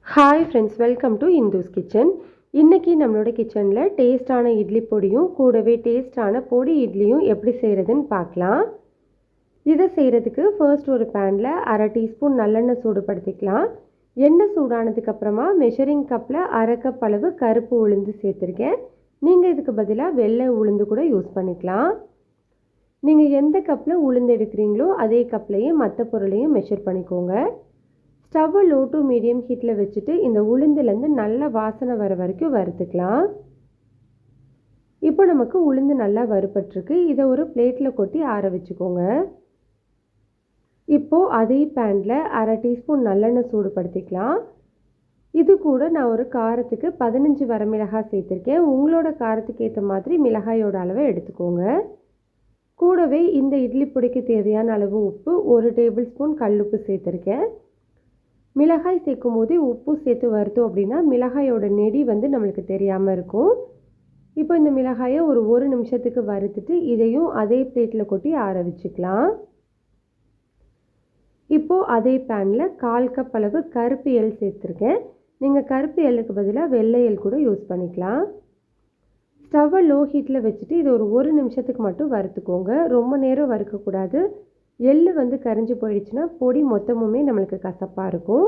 Hi friends, welcome to Indhu's kitchen. இன்னைக்கு நம்மளோட கிச்சன்ல டேஸ்டான இட்லி பொடியும் கூடவே டேஸ்டான பொடி இட்லியும் எப்படி செய்யறதுன்னு பார்க்கலாம். இதை செய்யறதுக்கு ஃபர்ஸ்ட் ஒரு பேன்ல 1/2 டீஸ்பூன் நல்லெண்ணெய் சூடுபடுத்திக்கலாம். எண்ணெய் சூடானதுக்கு அப்புறமா மெஷரிங் கப்ல 1/2 கப் அளவு கருப்பு உளுந்து சேர்த்திருக்கேன். நீங்க இதுக்கு பதிலா வெள்ளை உளுந்து கூட யூஸ் பண்ணிக்கலாம். நீங்க எந்த கப்ல உளுந்து எடுக்கிறீங்களோ அதே கப்லயே மற்ற பொருளையும் மெஷர் பண்ணிக்கோங்க. ஸ்டவ்வை லோ டு மீடியம் ஹீட்டில் வச்சுட்டு இந்த உளுந்துலேருந்து நல்ல வாசனை வர வரைக்கும் வறுத்துக்கலாம். இப்போ நமக்கு உளுந்து நல்லா வறுபட்டிருக்கு. இதை ஒரு பிளேட்டில் கொட்டி ஆற வச்சுக்கோங்க. இப்போது அதே பேனில் 1/2 டீஸ்பூன் நல்லெண்ணெய் சூடுபடுத்திக்கலாம். இது கூட நான் ஒரு காரத்துக்கு 15 வரமிளகாய் சேர்த்துருக்கேன். உங்களோட காரத்துக்கு ஏற்ற மாதிரி மிளகாயோட அளவை எடுத்துக்கோங்க. கூடவே இந்த இட்லி பொடிக்கு தேவையான அளவு உப்பு, 1 டேபிள் ஸ்பூன் கல்லுப்பு சேர்த்துருக்கேன். மிளகாய் சேர்க்கும் போது உப்பு சேர்த்து வறுத்தோம் அப்படின்னா மிளகாயோட நெடி நம்மளுக்கு தெரியாமல் இருக்கும். இப்போ இந்த மிளகாயை ஒரு நிமிஷத்துக்கு வறுத்துட்டு இதையும் அதே பிளேட்டில் கொட்டி ஆற வச்சுக்கலாம். இப்போது அதே பேனில் 1/4 கப் அளவு கருப்பு எள் சேர்த்துருக்கேன். நீங்கள் கருப்பு எள்ளுக்கு பதிலாக வெள்ளை எள் கூட யூஸ் பண்ணிக்கலாம். ஸ்டவ்வை லோ ஹீட்டில் வச்சுட்டு இது ஒரு நிமிஷத்துக்கு மட்டும் வறுத்துக்கோங்க. ரொம்ப நேரம் வறுக்கக்கூடாது. எள்ளு கரைஞ்சி போயிடுச்சுன்னா பொடி மொத்தமுமே நம்மளுக்கு கசப்பாக இருக்கும்.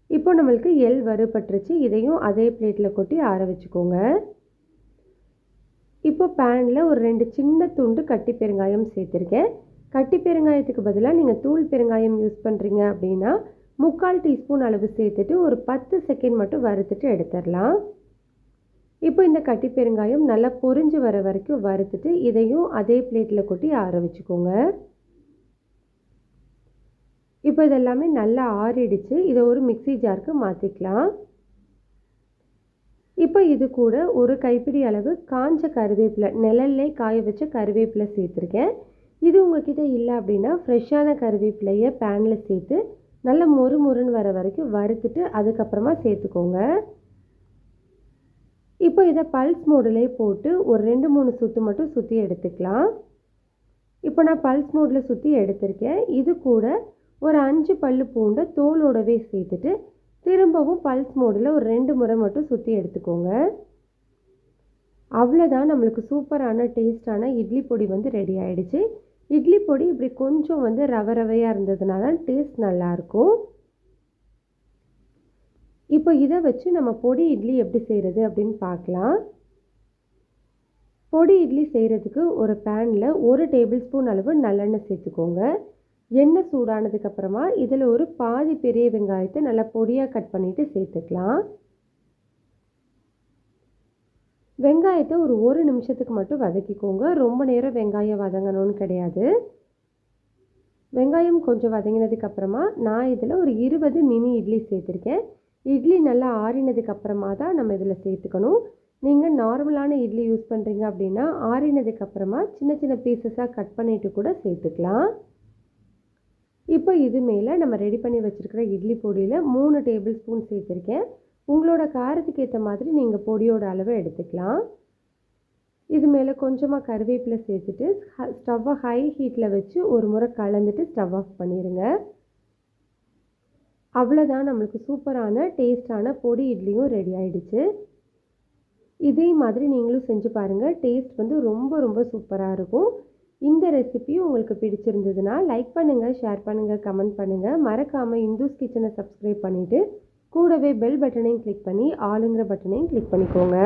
இப்போ நம்மளுக்கு எள் வறுபட்டுருச்சு. இதையும் அதே பிளேட்டில் கொட்டி ஆற வச்சுக்கோங்க. இப்போ பேனில் ஒரு 2 சின்ன துண்டு கட்டி பெருங்காயம் சேர்த்துருக்கேன். கட்டி பெருங்காயத்துக்கு பதிலாக நீங்கள் தூள் பெருங்காயம் யூஸ் பண்ணுறீங்க அப்படின்னா 3/4 டீஸ்பூன் அளவு சேர்த்துட்டு ஒரு 10 செகண்ட் மட்டும் வறுத்துட்டு எடுத்துடலாம். இப்போ இந்த கட்டி பெருங்காயம் நல்லா பொரிஞ்சு வர வரைக்கும் வறுத்துட்டு இதையும் அதே பிளேட்டில் கொட்டி ஆற வச்சுக்கோங்க. இப்போ இதெல்லாமே நல்லா ஆறிடுச்சு. இதை ஒரு மிக்ஸி ஜாருக்கு மாற்றிக்கலாம். இப்போ இது கூட ஒரு கைப்பிடி அளவு காஞ்ச கருவேப்பிலை, நிழல்லே காய வச்ச கருவேப்பிலை சேர்த்துருக்கேன். இது உங்ககிட்ட இல்லை அப்படின்னா ஃப்ரெஷ்ஷான கருவேப்பிலையை பேனில் சேர்த்து நல்லா மொறுன்னு வர வரைக்கும் வறுத்துட்டு அதுக்கப்புறமா சேர்த்துக்கோங்க. இப்போ இதை பல்ஸ் மோடிலே போட்டு ஒரு 2-3 சுற்று மட்டும் சுற்றி எடுத்துக்கலாம். இப்போ நான் பல்ஸ் மோடில் சுற்றி எடுத்திருக்கேன். இது கூட ஒரு 5 பல்லு பூண்டை தோலோடவே சேர்த்துட்டு திரும்பவும் பல்ஸ் மோடில் ஒரு 2 முறை மட்டும் சுற்றி எடுத்துக்கோங்க. அவ்வளோதான், நம்மளுக்கு சூப்பரான டேஸ்டான இட்லி பொடி ரெடி ஆகிடுச்சு. இட்லி பொடி இப்படி கொஞ்சம் ரவையாக இருந்ததுனால டேஸ்ட் நல்லாயிருக்கும். இப்போ இதை வச்சு நம்ம பொடி இட்லி எப்படி செய்கிறது அப்படின்னு பார்க்கலாம். பொடி இட்லி செய்கிறதுக்கு ஒரு பேனில் 1 டேபிள் ஸ்பூன் அளவு நல்லெண்ணெய் சேர்த்துக்கோங்க. எண்ணெய் சூடானதுக்கப்புறமா இதில் ஒரு பாதி பெரிய வெங்காயத்தை நல்லா பொடியாக கட் பண்ணிவிட்டு சேர்த்துக்கலாம். வெங்காயத்தை ஒரு நிமிஷத்துக்கு மட்டும் வதக்கிக்கோங்க. ரொம்ப நேரம் வெங்காயம் வதங்கணும்னு கிடையாது. வெங்காயம் கொஞ்சம் வதங்கினதுக்கப்புறமா நான் இதில் ஒரு 20 மினி இட்லி சேர்த்துருக்கேன். இட்லி நல்லா ஆறினதுக்கப்புறமா தான் நம்ம இதில் சேர்த்துக்கணும். நீங்கள் நார்மலான இட்லி யூஸ் பண்ணுறீங்க அப்படின்னா ஆறினதுக்கப்புறமா சின்ன சின்ன பீசஸாக கட் பண்ணிவிட்டு கூட சேர்த்துக்கலாம். இப்போ இது மேலே நம்ம ரெடி பண்ணி வச்சுருக்கிற இட்லி பொடியில் 3 டேபிள் ஸ்பூன் சேர்த்துருக்கேன். உங்களோட காரத்துக்கு ஏற்ற மாதிரி நீங்கள் பொடியோட அளவை எடுத்துக்கலாம். இது மேலே கொஞ்சமாக கருவேப்பிலை சேர்த்துட்டு ஸ்டவ்வை ஹை ஹீட்டில் வச்சு ஒரு முறை கலந்துட்டு ஸ்டவ் ஆஃப் பண்ணிடுங்க. அவ்வளோதான், நம்மளுக்கு சூப்பரான டேஸ்டான பொடி இட்லியும் ரெடி ஆகிடுச்சு. இதே மாதிரி நீங்களும் செஞ்சு பாருங்கள். டேஸ்ட் ரொம்ப சூப்பராக இருக்கும். இந்த ரெசிபி உங்களுக்கு பிடிச்சிருந்ததுன்னா லைக் பண்ணுங்கள், ஷேர் பண்ணுங்கள், கமெண்ட் பண்ணுங்கள். மறக்காமல் இந்துஸ் கிச்சனை சப்ஸ்கிரைப் பண்ணிவிட்டு கூடவே பெல் பட்டனையும் கிளிக் பண்ணி ஆளுங்கிற பட்டனையும் கிளிக் பண்ணிக்கோங்க.